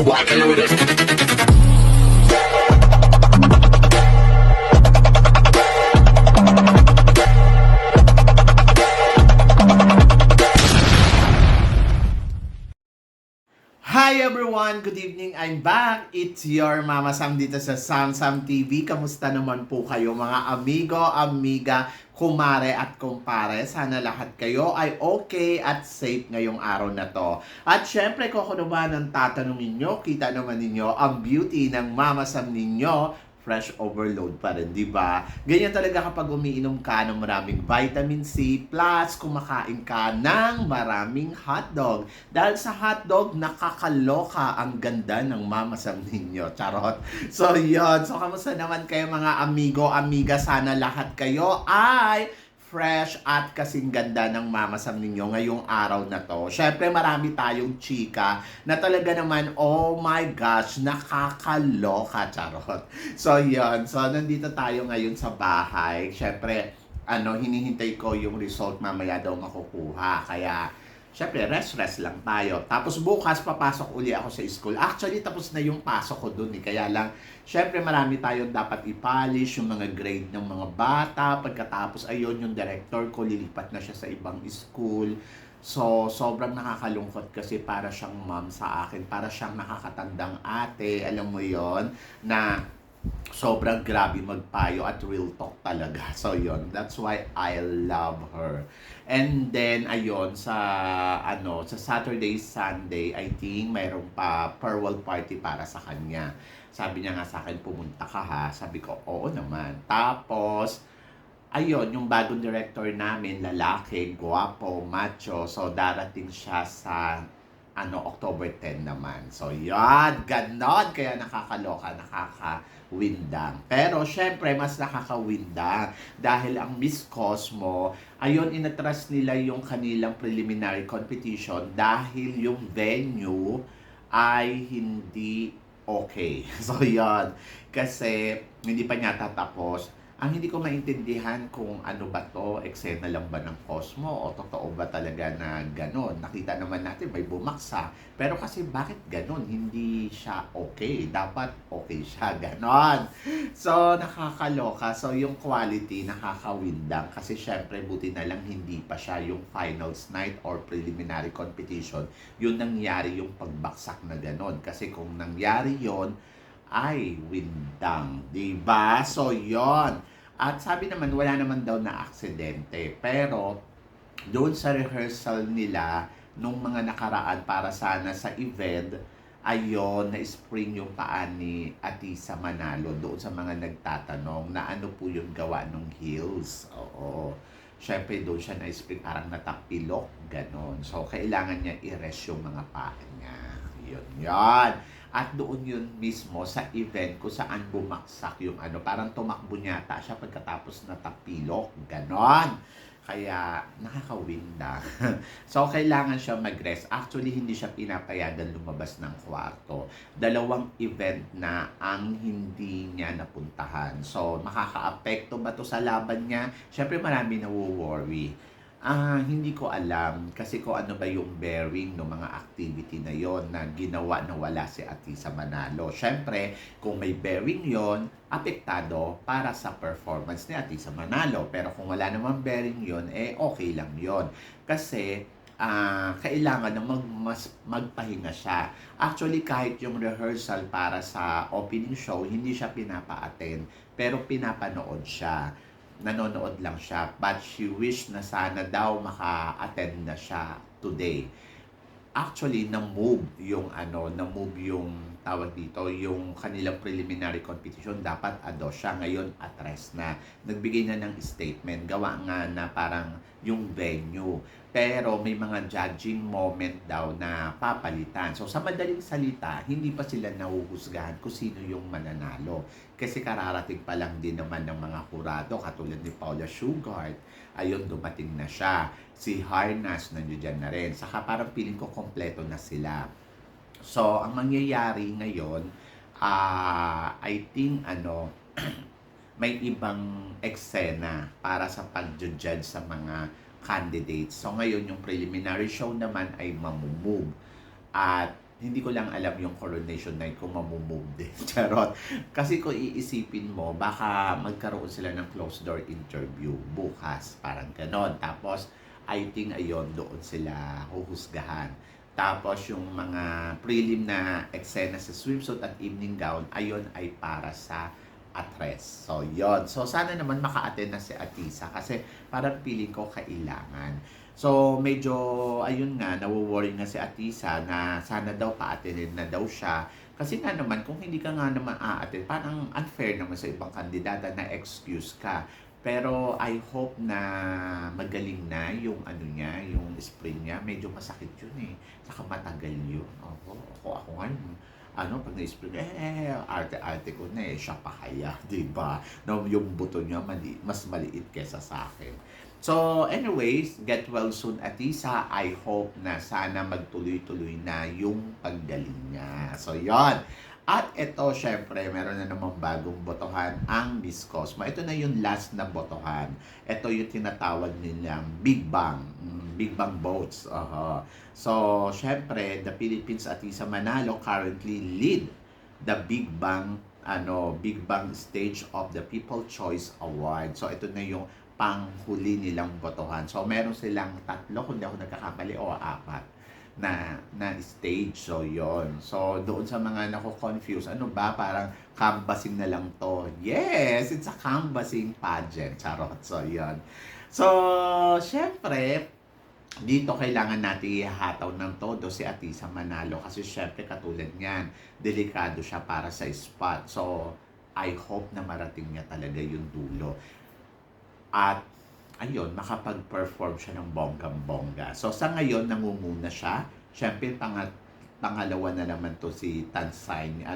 rockin' with it. Hi everyone! Good evening! I'm back! It's your Mama Sam dito sa Sam Sam TV. Kamusta naman po kayo mga amigo, amiga, kumare at kumpare? Sana lahat kayo ay okay at safe ngayong araw na to. At syempre, kung ako naman ang tatanungin nyo, kita naman ninyo ang beauty ng Mama Sam ninyo. Fresh overload pa rin, di ba? Ganyan talaga kapag umiinom ka ng maraming vitamin C plus kumakain ka ng maraming hotdog. Dahil sa hotdog, nakakaloka ang ganda ng mamasam ninyo. Charot. So, yun. So, kamusta naman kayo mga amigo, amiga? Sana lahat kayo ay fresh at kasing ganda ng mamasam ninyo ngayong araw na to. Syempre, marami tayong chika na talaga naman, oh my gosh, nakakaloka, charot. So, yun. So, nandito tayo ngayon sa bahay. Syempre, hinihintay ko yung result mamaya daw makukuha. Kaya, syempre, rest lang tayo. Tapos bukas, papasok uli ako sa school. Actually, tapos na yung pasok ko dun eh. Kaya lang, syempre, marami tayong dapat i-polish, yung mga grade ng mga bata. Pagkatapos, ayun, yung director ko, lilipat na siya sa ibang school. So, sobrang nakakalungkot kasi para siyang mom sa akin. Para siyang nakakatandang ate, alam mo yon na sobrang grabe magpayo at real talk talaga. So, yon, that's why I love her. And then, ayun, sa Saturday, Sunday, I think mayroon pa farewell party para sa kanya. Sabi niya nga sa akin, pumunta ka ha. Sabi ko, oo naman. Tapos, ayun, yung bagong director namin, lalaki, guwapo, macho. So, darating siya sa October 10 naman. So, yan, ganon. Kaya nakakaloka, nakakawindang. Pero, syempre, mas nakakawindang dahil ang Miss Cosmo, ayun, inatras nila yung kanilang preliminary competition dahil yung venue ay hindi okay. So, yan. Kasi, hindi pa niya tatapos. Ang hindi ko maintindihan kung ano ba to, eksena lang ba ng Cosmo o totoo ba talaga na ganon. Nakita naman natin may bumaksa. Pero kasi bakit ganon? Hindi siya okay. Dapat okay siya, ganon. So, nakakaloka. So, yung quality nakakawindang. Kasi syempre, buti na lang hindi pa siya yung finals night or preliminary competition. Yun nangyari yung pagbaksak na ganon. Kasi kung nangyari yon ay windang. Diba? So, yon. At sabi naman, wala naman daw na aksidente. Pero, doon sa rehearsal nila, nung mga nakaraan para sana sa event, ayon, na-spring yung paan ni Atisa Manalo doon sa mga nagtatanong na ano po yung gawa ng heels. Oo. Siyempre, doon siya na-spring, parang natapilok, ganon. So, kailangan niya i-rest yung mga paan niya. Yun. At doon yun mismo sa event kung saan bumaksak yung parang tumakbo niya siya pagkatapos natapilok, ganon. Kaya nakakawinda. So, kailangan siya mag-rest. Actually, hindi siya pinapayagan lumabas ng kwarto. 2 event na ang hindi niya napuntahan. So, makaka-apekto ba to sa laban niya? Siyempre, marami na-worry. Hindi ko alam kasi kung ano ba yung bearing ng mga activity na yon na ginawa na wala si Atisa Manalo. Siyempre, kung may bearing yon, apektado para sa performance ni Atisa Manalo. Pero kung wala namang bearing yon, okay lang yon. Kasi, kailangan na magpahinga siya. Actually, kahit yung rehearsal para sa opening show, hindi siya pinapa-attend, pero pinapanood siya. Nanonood lang siya, but she wish na sana daw maka-attend na siya today. Actually, na-move yung tawag dito, yung kanilang preliminary competition, dapat siya ngayon at rest na. Nagbigay na ng statement, gawa nga na parang yung venue. Pero may mga judging moment daw na papalitan. So, sa madaling salita, hindi pa sila nahuhusgahan kung sino yung mananalo. Kasi kararating pa lang din naman ng mga kurado, katulad ni Paula Shugart. Ayun, dumating na siya. Si Harnas, nandiyan na rin. Saka parang feeling ko kompleto na sila. So, ang mangyayari ngayon, I think, may ibang eksena para sa pag-judge sa mga candidates. So, ngayon, yung preliminary show naman ay mamumove. At Hindi ko lang alam yung coronation night kung mamumove din. Charot. Kasi kung iisipin mo, baka magkaroon sila ng closed door interview bukas. Parang ganon. Tapos, I think ayon doon sila huhusgahan. Tapos yung mga prelim na eksena sa swimsuit at evening gown, ayon ay para sa atres. So, yon. So, sana naman maka-attend na si Atisa kasi parang feeling ko kailangan. So, medyo, ayun nga, nawo-worry nga si Atisa na sana daw pa-attendin na daw siya. Kasi nga naman, kung hindi ka nga naman a-attend, parang unfair naman sa ibang kandidata na excuse ka. Pero I hope na magaling na yung ano niya, yung sprain niya. Medyo masakit yun eh. Saka matagal yun. Ako nga yun. Pag na-sprain, arte-arte ko na eh, siya pa kaya, di ba? No, yung buto niya mas maliit kesa sa akin. So, anyways, get well soon, Atisa. I hope na sana magtuloy-tuloy na yung paggaling niya. So, yon. At ito, syempre, meron na namang bagong botohan, ang Miss Cosmo. Ito na yung last na botohan. Ito yung tinatawag nilang Big Bang. Big Bang votes. So, syempre, the Philippines Atisa Manalo currently lead the Big Bang stage of the People Choice Award. So, ito na yung panghuli nilang botohan. So, meron silang 3, kung di ako nagkakamali, o 4 na stage. So, yon. So, doon sa mga nako-confuse, ano ba? Parang canvassing na lang to. Yes! It's a canvassing pageant. Charot. So, yon. So, syempre, dito kailangan natin ihataw ng todo si Atisa Manalo kasi syempre katulad niyan, delikado siya para sa spot. So, I hope na marating niya talaga yung dulo. At ayun, makapag-perform siya ng bonggang-bongga. So sa ngayon, nangunguna siya. Siyempre, pangalawa na naman to si Tanzania.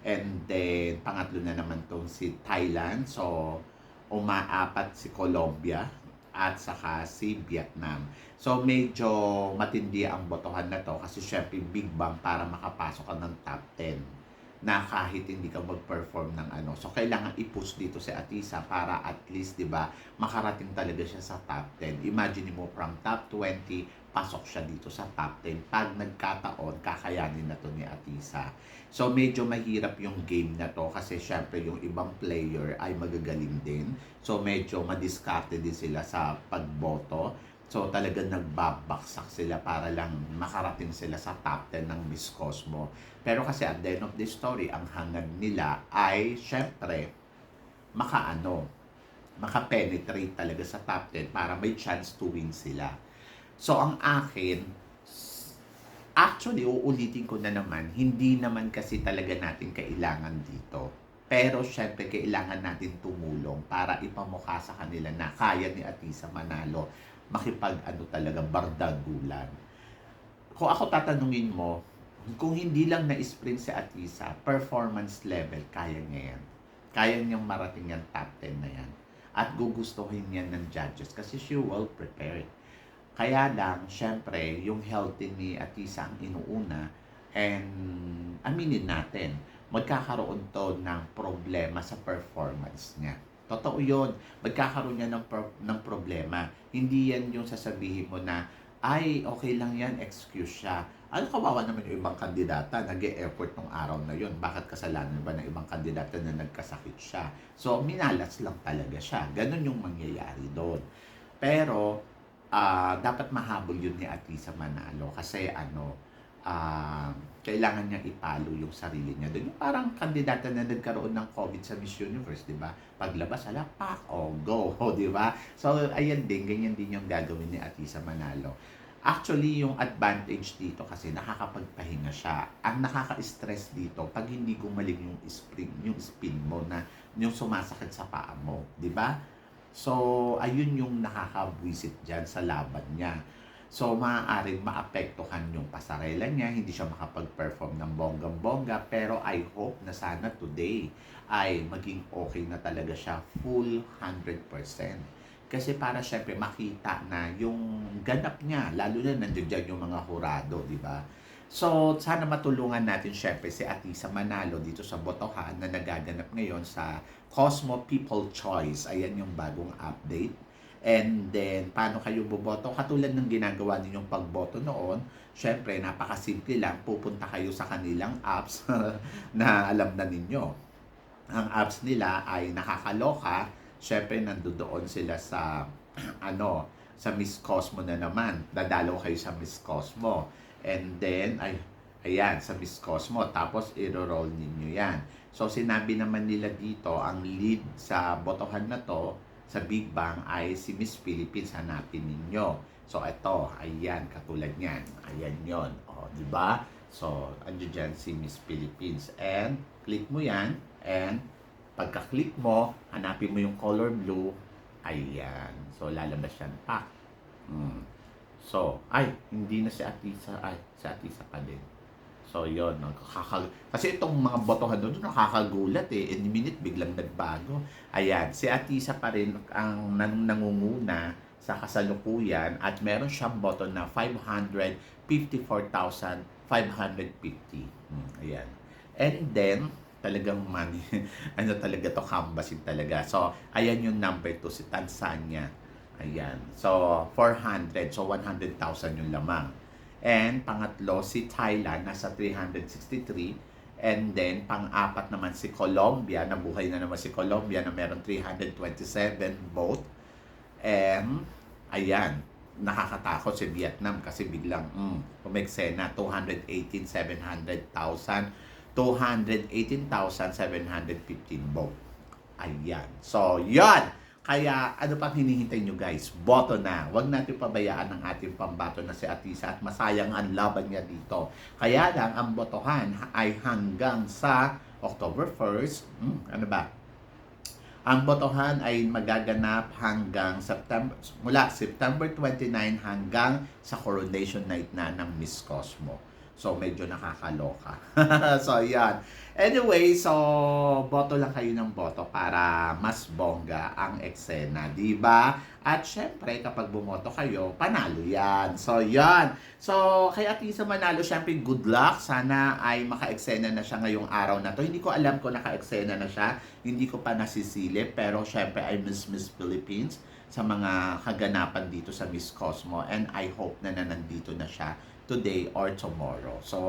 And then, pangatlo na naman to si Thailand. So, umaapat si Colombia at saka si Vietnam. So, medyo matindi ang botohan na to kasi syempre Big Bang para makapasok ka ng top 10 na kahit hindi ka mag-perform ng ano. So, kailangan i-push dito si Atisa para at least, di ba, makarating talaga siya sa top 10. Imagine mo, from top 20, pasok siya dito sa top 10. Pag nagkataon, kakayanin na to ni Atisa. So, medyo mahirap yung game na to kasi syempre yung ibang player ay magagaling din. So, medyo madiskarte din sila sa pagboto. So, talagang nagbabaksak sila para lang makarating sila sa top 10 ng Miss Cosmo. Pero kasi at the end of the story, ang hangad nila ay, syempre, maka-penetrate talaga sa top 10 para may chance to win sila. So, ang akin, actually, uulitin ko na naman, hindi naman kasi talaga natin kailangan dito. Pero, syempre, kailangan natin tumulong para ipamukha sa kanila na kaya ni Atisa Manalo talaga bardagulan. Kung ako tatanungin mo, kung hindi lang na-sprint si Atisa, performance level, kaya niya yan. Kaya niyang marating yan top 10 na yan. At gugustuhin yan ng judges kasi she well prepared. Kaya lang, syempre, yung healthy ni Atisa ang inuuna and aminin natin, magkakaroon to ng problema sa performance niya. Totoo yun. Magkakaroon niya ng problema. Hindi yan yung sasabihin mo na, ay, okay lang yan, excuse siya. Kawawa naman yung ibang kandidata, nag-e-effort nung araw na yun. Bakit kasalanan ba ng ibang kandidata na nagkasakit siya? So, minalas lang talaga siya. Ganon yung mangyayari doon. Pero, dapat mahabol yun ni Atisa Manalo kasi kailangan niya ipalo yung sarili niya doon. Yung parang kandidata na nagkaroon ng COVID sa Miss Universe, di ba? Paglabas, pak, go, di ba? So, ayan din, ganyan din yung gagawin ni Atisa Manalo. Actually, yung advantage dito kasi nakakapagpahinga siya. Ang nakaka-stress dito, pag hindi gumaling yung spin mo na yung sumasakit sa paa mo, di ba? So, ayun yung nakakabwisit dyan sa laban niya. So, maaaring maapektuhan yung pasarela niya, hindi siya makapag-perform ng bonggang-bongga, pero I hope na sana today ay maging okay na talaga siya full 100%. Kasi para syempre makita na yung ganap niya, lalo na nandiyan yung mga hurado, di ba? So, sana matulungan natin syempre si Atisa Manalo dito sa botohan na nagaganap ngayon sa Cosmo People Choice. Ayan yung bagong update. And then, paano kayo boboto? Katulad ng ginagawa ninyong pagboto noon, syempre, napakasimple lang. Pupunta kayo sa kanilang apps na alam na ninyo. Ang apps nila ay nakakaloka. Syempre, nandoon sila sa, sa Miss Cosmo na naman. Dadalaw kayo sa Miss Cosmo. And then, ayan, sa Miss Cosmo. Tapos, i-roll ninyo yan. So, sinabi naman nila dito, ang lead sa botohan na to, sa Big Bang ay si Miss Philippines, hanapin ninyo. So, ito, ayan, katulad niyan. Ayan yon, o, di ba? So, andyan dyan si Miss Philippines. And, click mo yan. And, pagka-click mo, hanapin mo yung color blue. Ayan. So, lalabas yan. Pak. So, hindi na si Atisa. Si Atisa pa din. So, yun. Kasi itong mga botohan doon, nakakagulat eh. In a minute, biglang nagbago. Ayan. Si Atisa pa rin ang nangunguna sa kasalukuyan at meron siyang boto na 554,550. Ayan. And then, talagang money. Talaga to, canvassing talaga. So, ayan yung number 2, si Tanzania. Ayan. So, 400. So, 100,000 yung lamang. And pangatlo, si Thailand, nasa 363. And then, pang-apat naman si Colombia. Nabuhay na naman si Colombia na meron 327 vote. And, ayan, nakakatakot si Vietnam kasi biglang pumeksena, 218,715 vote. Ayan. So, yan. Kaya, ano pang hinihintay nyo guys? Boto na. Huwag natin pabayaan ang ating pambato na si Atisa at masayang ang laban niya dito. Kaya lang, ang botohan ay hanggang sa October 1st. Ano ba? Ang botohan ay magaganap hanggang mula September 29 hanggang sa coronation night na ng Miss Cosmo. So, medyo nakakaloka. So, yan. Anyway, so, boto lang kayo ng boto para mas bongga ang eksena, di ba? At syempre, kapag bumoto kayo, panalo yan. So, yan. So, kay Atisa manalo, syempre, good luck. Sana ay maka-eksena na siya ngayong araw na to. Hindi ko alam kung naka-eksena na siya. Hindi ko pa nasisilip. Pero, syempre, I miss Philippines sa mga kaganapan dito sa Miss Cosmo. And I hope na nandito na siya today or tomorrow. So,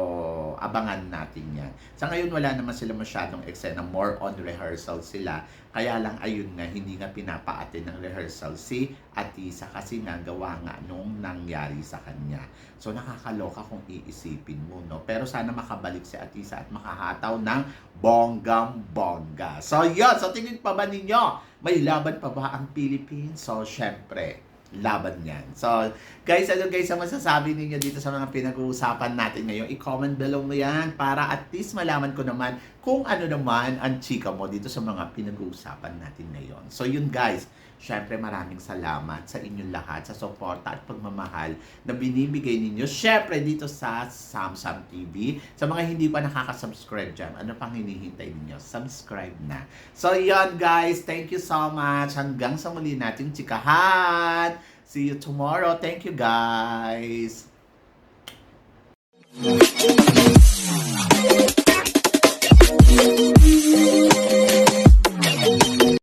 abangan natin yan. Sa ngayon, wala naman sila masyadong eksena. More on rehearsal sila. Kaya lang, ayun nga, hindi nga pinapaatin ng rehearsal si Atisa kasi nagawa nga nung nangyari sa kanya. So, nakakaloka kung iisipin mo, no? Pero sana makabalik si Atisa at makahataw ng bonggang-bongga. So, yun. So, tingin pa ba ninyo? May laban pa ba ang Philippines? So, syempre, laban yan. So, guys, ano guys ang masasabi ninyo dito sa mga pinag-uusapan natin ngayon? I-comment below mo yan para at least malaman ko naman kung ano naman ang chika mo dito sa mga pinag-uusapan natin ngayon. So, yun guys, syempre maraming salamat sa inyong lahat sa suporta at pagmamahal na binibigay ninyo. Syempre dito sa Samsam TV. Sa mga hindi pa nakaka-subscribe dyan, ano pang hinihintay ninyo? Subscribe na. So, yun guys, thank you so much. Hanggang sa muli nating chikahan. See you tomorrow. Thank you, guys.